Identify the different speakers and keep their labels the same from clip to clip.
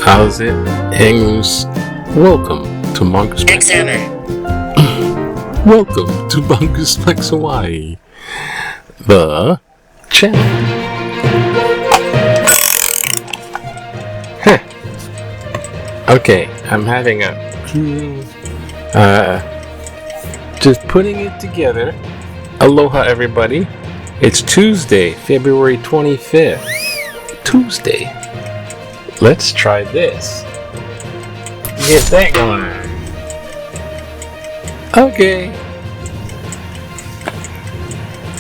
Speaker 1: How's it? English. Welcome to Monkus.
Speaker 2: Examine.
Speaker 1: Welcome to Monkus Flex Hawaii, the channel. Okay, I'm having just putting it together. Aloha, everybody. It's Tuesday, February 25th. Tuesday. Let's try this. Get that going. Okay.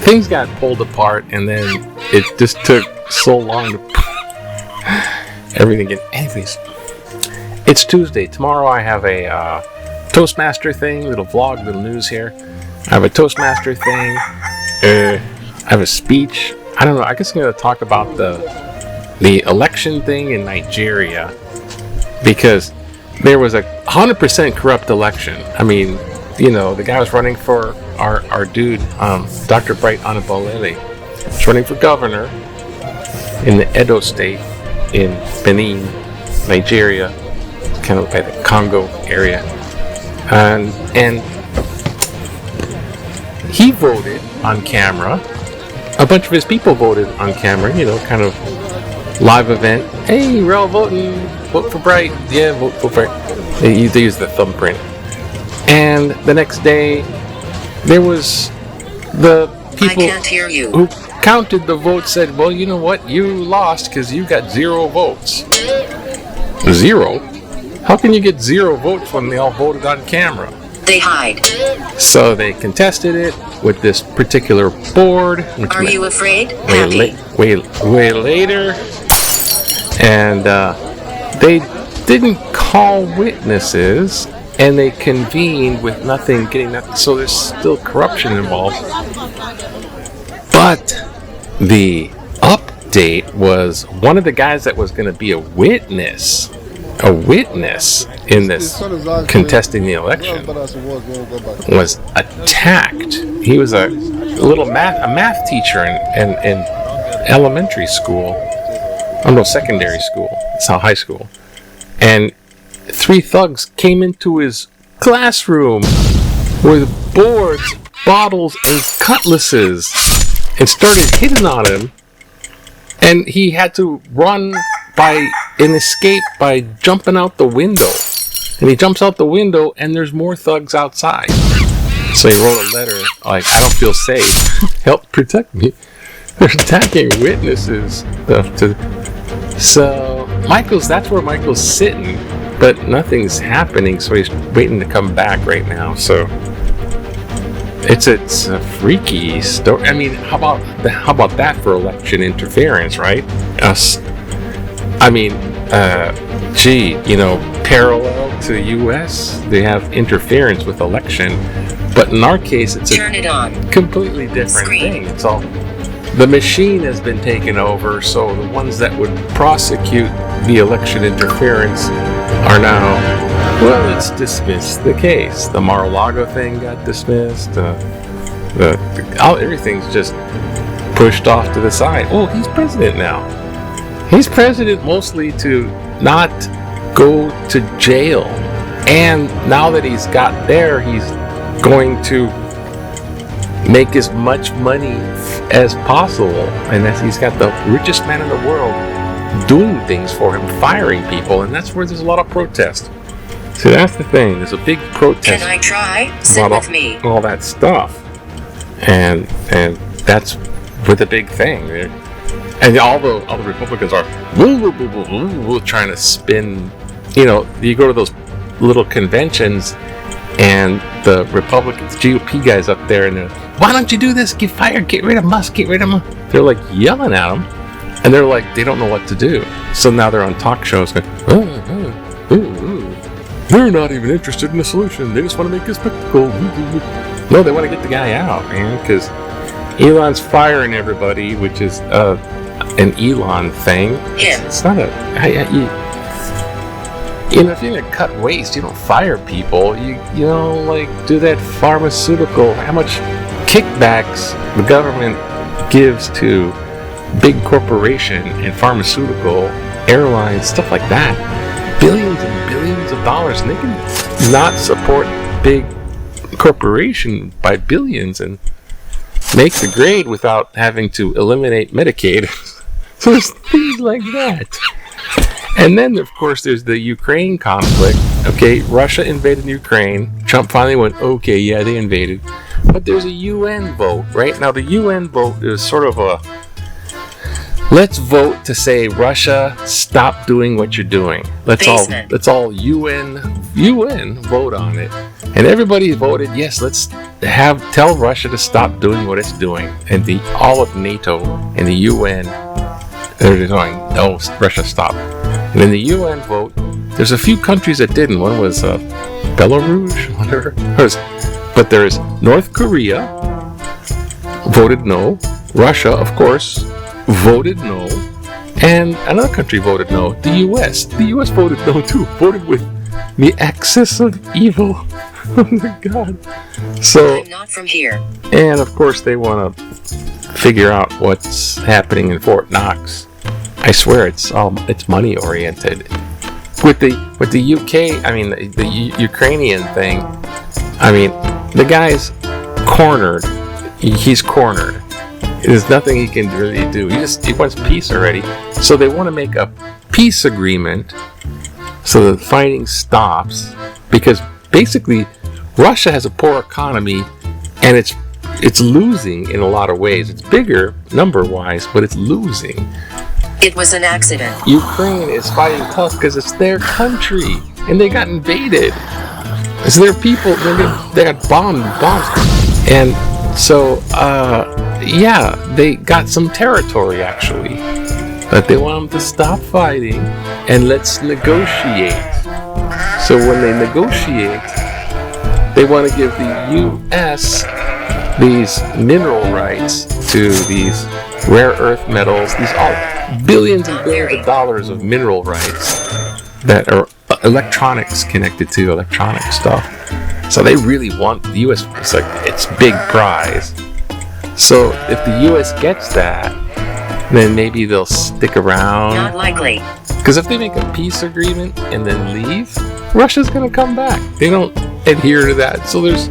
Speaker 1: Things got pulled apart and then it just took so long to everything get. Anyways, it's Tuesday. Tomorrow I have a Toastmaster thing, little vlog, little news here. I have a Toastmaster thing. I have a speech. I don't know. I guess I'm going to talk about the election thing in Nigeria, because there was a 100% corrupt election. I mean, you know, the guy was running for our dude, Dr. Bright Anabolele. He's running for governor in the Edo state in Benin, Nigeria, kind of by the Congo area. And he voted on camera. A bunch of his people voted on camera, you know, kind of live event. Hey, we're all voting. Vote for Bright. Yeah, vote for Bright. They use the thumbprint. And the next day, there was the people
Speaker 2: I can't hear you.
Speaker 1: who counted the votes said, well, you know what? You lost because you got 0 votes. 0? How can you get 0 votes when they all voted on camera?
Speaker 2: They hide.
Speaker 1: So they contested it with this particular board. Which
Speaker 2: Are you afraid?
Speaker 1: way later, and they didn't call witnesses, and they convened with nothing, getting nothing. So there's still corruption involved. But the update was one of the guys that was going to be a witness in this contesting the election was attacked. He was a math teacher in elementary school. Oh no, secondary school. It's not high school. And 3 thugs came into his classroom with boards, bottles, and cutlasses and started hitting on him. And he had to run and escape by jumping out the window. And he jumps out the window and there's more thugs outside. So he wrote a letter like, I don't feel safe. Help protect me. They're attacking witnesses. So that's where Michael's sitting, but nothing's happening, so he's waiting to come back right now. So it's a freaky story. I mean, how about that for election interference, right? Parallel to the U.S., they have interference with election, but in our case, it's
Speaker 2: Turn it on.
Speaker 1: Completely different thing. It's all the machine has been taken over, so the ones that would prosecute the election interference are now, well, let's dismiss the case. The Mar-a-Lago thing got dismissed. Everything's just pushed off to the side. Oh, he's president now. He's president mostly to not go to jail. And now that he's got there, he's going to make as much money as possible. And he's got the richest man in the world doing things for him, firing people. And that's where there's a lot of protest. So that's the thing. There's a big protest.
Speaker 2: Can I try? Sit with me.
Speaker 1: All that stuff. And that's with the big thing. And all the Republicans are trying to spin. You know, you go to those little conventions, and the Republicans, GOP guys up there, and they're, why don't you do this? Get fired. Get rid of Musk. Get rid of Musk. They're like yelling at him. And they're like, they don't know what to do. So now they're on talk shows going, they're not even interested in a solution. They just want to make a spectacle. No, they want to get the guy out, man, because Elon's firing everybody, which is an Elon thing.
Speaker 2: Yeah.
Speaker 1: It's not if you're going to cut waste, you don't fire people. You do that pharmaceutical, how much kickbacks the government gives to big corporation and pharmaceutical airlines, stuff like that. Billions and billions of dollars, and they can not support big corporation by billions and make the grade without having to eliminate Medicaid. So there's things like that. And then, of course, there's the Ukraine conflict. Okay, Russia invaded Ukraine. Trump finally went, okay, yeah, they invaded. But there's a UN vote, right? Now, the UN vote is sort of a, let's vote to say, Russia, stop doing what you're doing. Let's all UN vote on it. And everybody voted, yes, let's tell Russia to stop doing what it's doing. And all of NATO and the UN, they're going, no, Russia, stop. And in the UN vote, there's a few countries that didn't. One was Belarus, whatever. But there's North Korea, voted no. Russia, of course, voted no. And another country voted no, the US. The US voted no too, voted with the axis of evil. Oh my God. So,
Speaker 2: I'm not from here.
Speaker 1: And of course they want to figure out what's happening in Fort Knox. I swear it's money oriented. With the UK, I mean the Ukrainian thing, I mean the guy's cornered. He's cornered. There's nothing he can really do. He wants peace already. So they want to make a peace agreement so the fighting stops, because basically Russia has a poor economy and it's losing in a lot of ways. It's bigger number-wise, but it's losing.
Speaker 2: It was an accident.
Speaker 1: Ukraine is fighting tough because it's their country and they got invaded. It's their people. They got bombs. And so, they got some territory actually. But they want them to stop fighting and let's negotiate. So when they negotiate, they want to give the U.S. these mineral rights to these rare earth metals, these all billions and billions of dollars of mineral rights that are electronics connected to electronic stuff. So they really want the U.S. It's like it's big prize. So if the U.S. gets that, then maybe they'll stick around.
Speaker 2: Not likely.
Speaker 1: Because if they make a peace agreement and then leave, Russia's going to come back. They don't adhere to that. So there's...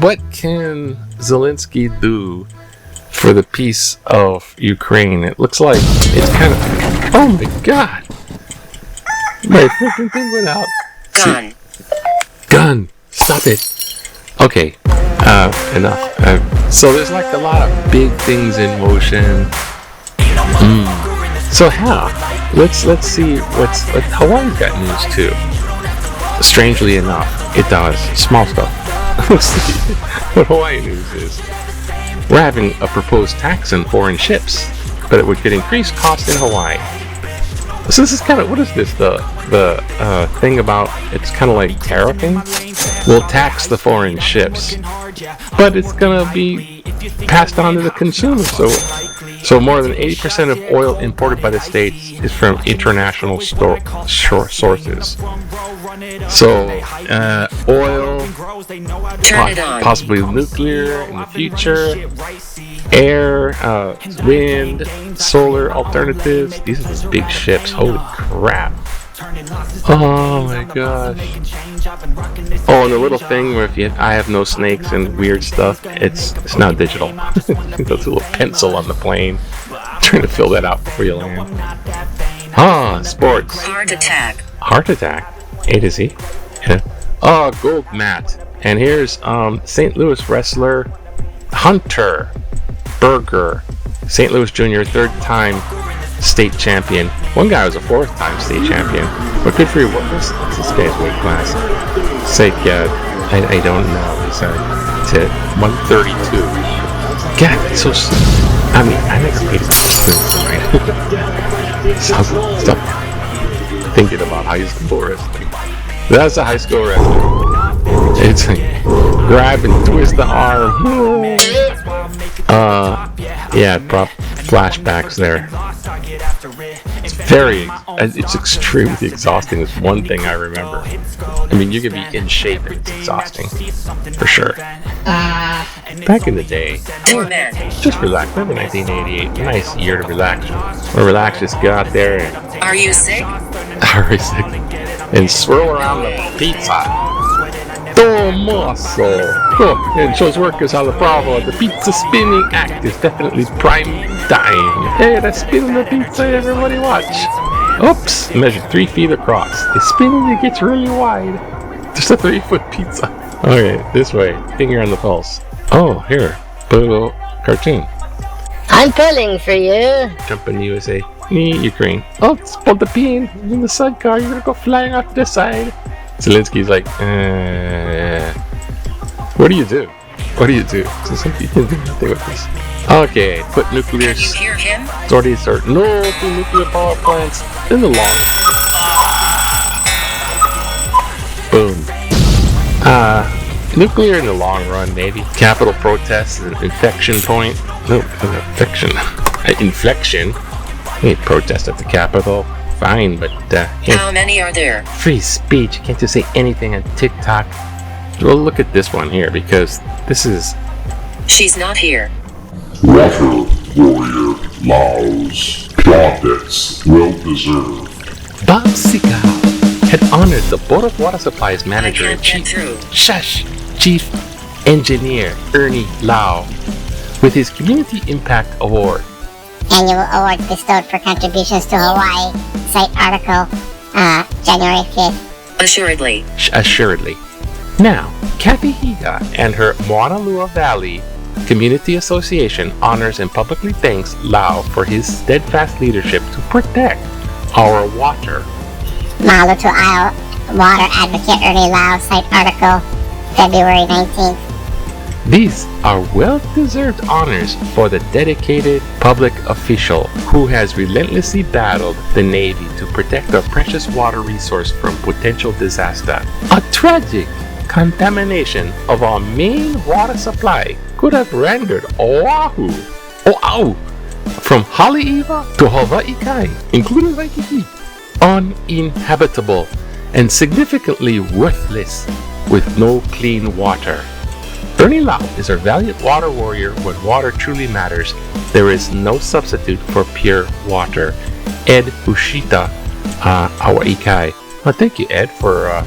Speaker 1: What can Zelensky do for the peace of Ukraine? It looks like it's kind of... Oh my God! My freaking thing went out.
Speaker 2: Gun.
Speaker 1: Gun! Stop it! Okay. Enough. So there's like a lot of big things in motion. So let's see what Hawaii's got news too. Strangely enough, it does. Small stuff. Let's see what Hawaii news is. We're having a proposed tax on foreign ships, but it would get increased cost in Hawaii. So this is kind of, what is this? The thing about, it's kind of like tariffing? We'll tax the foreign ships, but it's going to be passed on to the consumer. So more than 80% of oil imported by the states is from international sources. So oil, possibly nuclear in the future, air, wind, solar alternatives. These are the big ships. Holy crap. Oh my gosh. Oh, and the little thing where I have no snakes and weird stuff, it's now digital. That's a little pencil on the plane. Trying to fill that out before you land. Sports.
Speaker 2: Heart attack.
Speaker 1: Heart attack. A to Z. Yeah. Oh, gold mat. And here's St. Louis wrestler Hunter Berger, St. Louis Junior, third-time state champion. One guy was a fourth-time state champion. But good for you. What's this guy's weight class? It's like, I don't know. He's to 132. God, that's so. I mean, I never paid attention to Stop thinking about high school wrestling. That's a high school wrestling. It's like grab and twist the arm. Yeah, flashbacks there. It's extremely exhausting. It's one thing I remember. I mean, you can be in shape and it's exhausting, for sure. Back in the day, just relax. Remember 1988? Nice year to relax. Or relax, just get out there and...
Speaker 2: Are you sick?
Speaker 1: Are you sick? And swirl around the pizza. Tomaso! Oh, and shows workers how the Bravo, the pizza spinning act is definitely prime time. Hey, that's spinning the pizza, everybody watch. Oops, measure 3 feet across. It's spinning, it gets really wide. Just a 3-foot pizza. Okay, this way. Finger on the pulse. Oh, here. Put a little cartoon.
Speaker 3: I'm pulling for you.
Speaker 1: Jumping USA. Ukraine. Oh, it's pulled the pin in the sidecar. You're gonna go flying off the side. Zelensky's like, what do you do? What do you do? Zelensky can do nothing with this. Okay, put nuclear
Speaker 2: Can you hear him?
Speaker 1: sorties or no to nuclear power plants in the long. Boom. Nuclear in the long run, maybe. Capital protests is an infection point. No, infection. Inflection. Hey, protest at the Capitol. Fine, but
Speaker 2: How many are there?
Speaker 1: free speech. You can't just say anything on TikTok. Well, look at this one here because this is.
Speaker 2: She's not here.
Speaker 4: Water warrior Laos. Plaudits well deserved.
Speaker 1: Bob Seagal had honored the Board of Water Supply's manager
Speaker 2: I
Speaker 1: and
Speaker 2: can't get
Speaker 1: chief.
Speaker 2: through.
Speaker 1: Shush! Chief Engineer Ernie Lau with his Community Impact Award.
Speaker 3: Annual award bestowed for contributions to Hawaii. Site article, January 5th.
Speaker 2: Assuredly.
Speaker 1: Assuredly. Now, Kathy Higa and her Moanalua Valley Community Association honors and publicly thanks Lau for his steadfast leadership to protect our water.
Speaker 3: Mahalo to our water advocate Ernie Lau. Site article, February 19th.
Speaker 1: These are well-deserved honors for the dedicated public official who has relentlessly battled the Navy to protect our precious water resource from potential disaster. A tragic contamination of our main water supply could have rendered Oahu, from Haleiwa to Hawaii Kai, including Waikiki, uninhabitable and significantly worthless with no clean water. Ernie Lau is our valiant water warrior when water truly matters. There is no substitute for pure water. Ed Ushita, Hawaii Kai. Well, thank you, Ed, for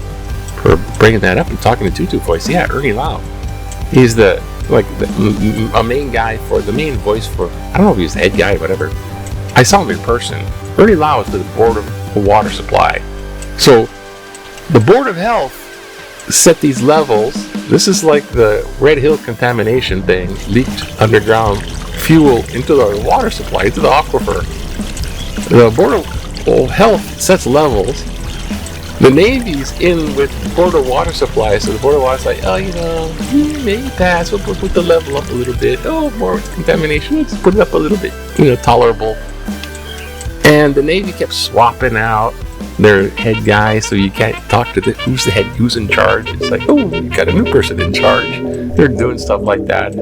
Speaker 1: bringing that up and talking to Tutu Voice. Yeah, Ernie Lau. He's a main guy for the main voice for. I don't know if he's the head guy, whatever. I saw him in person. Ernie Lau is the Board of Water Supply. So, the Board of Health set these levels. This is like the Red Hill contamination thing, leaked underground fuel into the water supply, into the aquifer. The Board of Health sets levels. The Navy's in with Board of Water Supply, so the Board of Water's like, may pass, we'll put the level up a little bit. Oh, more contamination, let's put it up a little bit, tolerable. And the Navy kept swapping out their head guy, so you can't talk to who's in charge. It's like, oh, you got a new person in charge. They're doing stuff like that.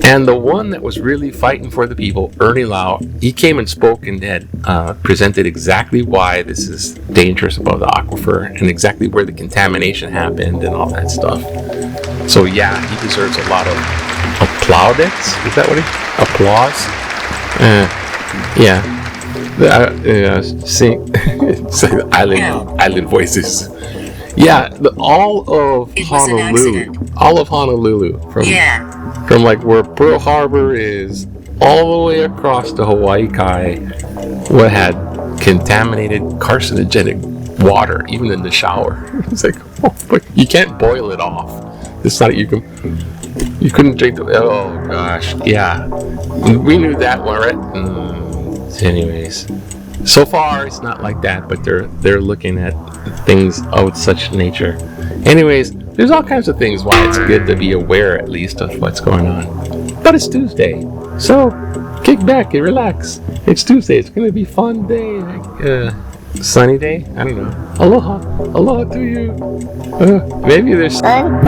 Speaker 1: And the one that was really fighting for the people, Ernie Lau, he came and spoke and had presented exactly why this is dangerous about the aquifer and exactly where the contamination happened and all that stuff. So yeah, he deserves a lot of plaudits. Is that what applause? Yeah. It's like island voices. Yeah, all of Honolulu, from like where Pearl Harbor is, all the way across to Hawaii Kai, what had contaminated carcinogenic water, even in the shower. It's like, but you can't boil it off. It's not you couldn't drink the. Oh gosh, yeah, we knew that one, right? Anyways, so far it's not like that, but they're looking at things of such nature. Anyways, there's all kinds of things why it's good to be aware at least of what's going on. But it's Tuesday. So, kick back and relax. It's Tuesday. It's gonna be a fun day. Sunny day? I don't know. Aloha. Aloha to you. Maybe there's...
Speaker 3: Nothing.